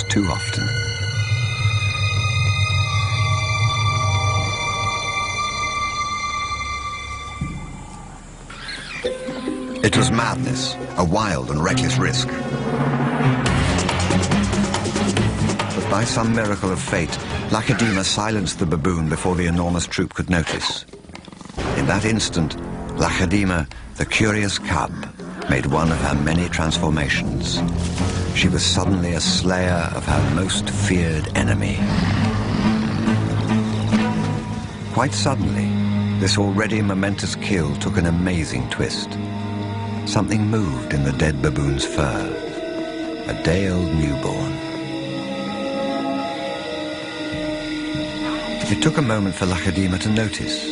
too often. It was madness, a wild and reckless risk. But by some miracle of fate, Lacedaemon silenced the baboon before the enormous troop could notice. In that instant, Lacedaemon, the curious cub, made one of her many transformations. She was suddenly a slayer of her most feared enemy. Quite suddenly, this already momentous kill took an amazing twist. Something moved in the dead baboon's fur. A day-old newborn. It took a moment for Lacedaemon to notice.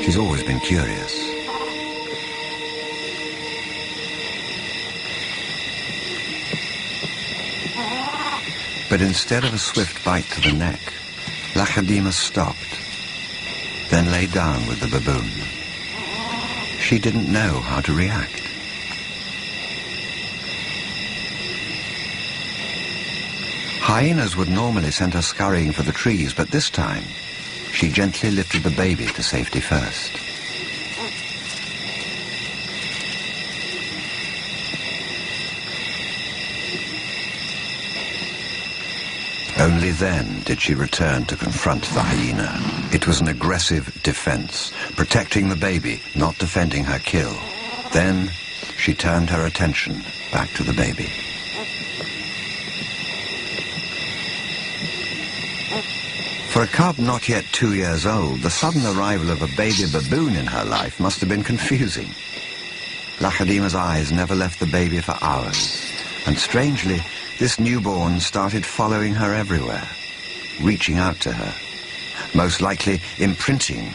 She's always been curious. But instead of a swift bite to the neck, Lacedaemon stopped, then lay down with the baboon. She didn't know how to react. Hyenas would normally send her scurrying for the trees, but this time, she gently lifted the baby to safety first. Only then did she return to confront the hyena. It was an aggressive defense, protecting the baby, not defending her kill. Then she turned her attention back to the baby. For a cub not yet 2 years old, the sudden arrival of a baby baboon in her life must have been confusing. Lacedaemon's eyes never left the baby for hours, and strangely, this newborn started following her everywhere, reaching out to her, most likely imprinting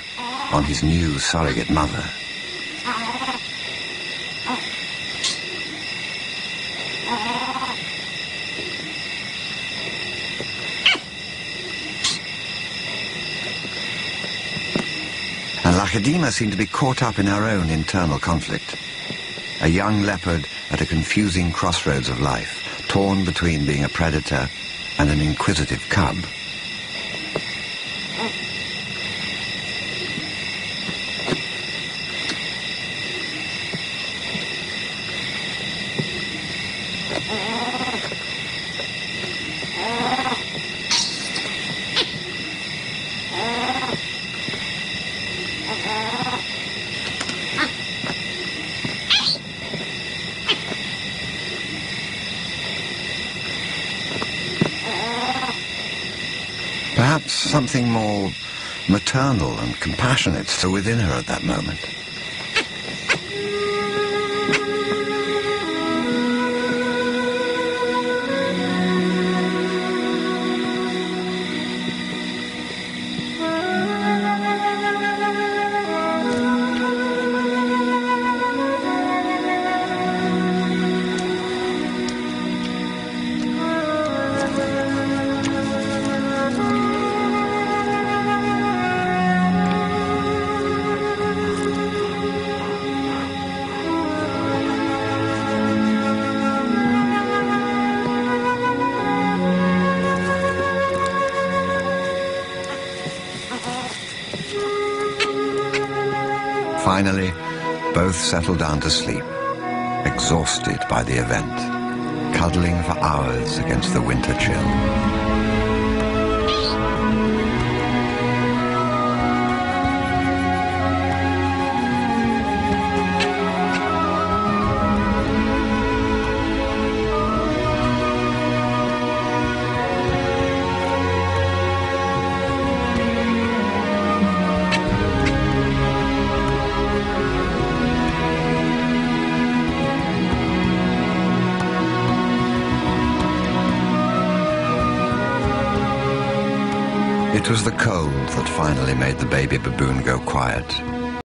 on his new surrogate mother. And Lacedaemon seemed to be caught up in her own internal conflict. A young leopard at a confusing crossroads of life, torn between being a predator and an inquisitive cub. Perhaps something more maternal and compassionate still within her at that moment. Finally, both settled down to sleep, exhausted by the event, cuddling for hours against the winter chill. It was the cold that finally made the baby baboon go quiet.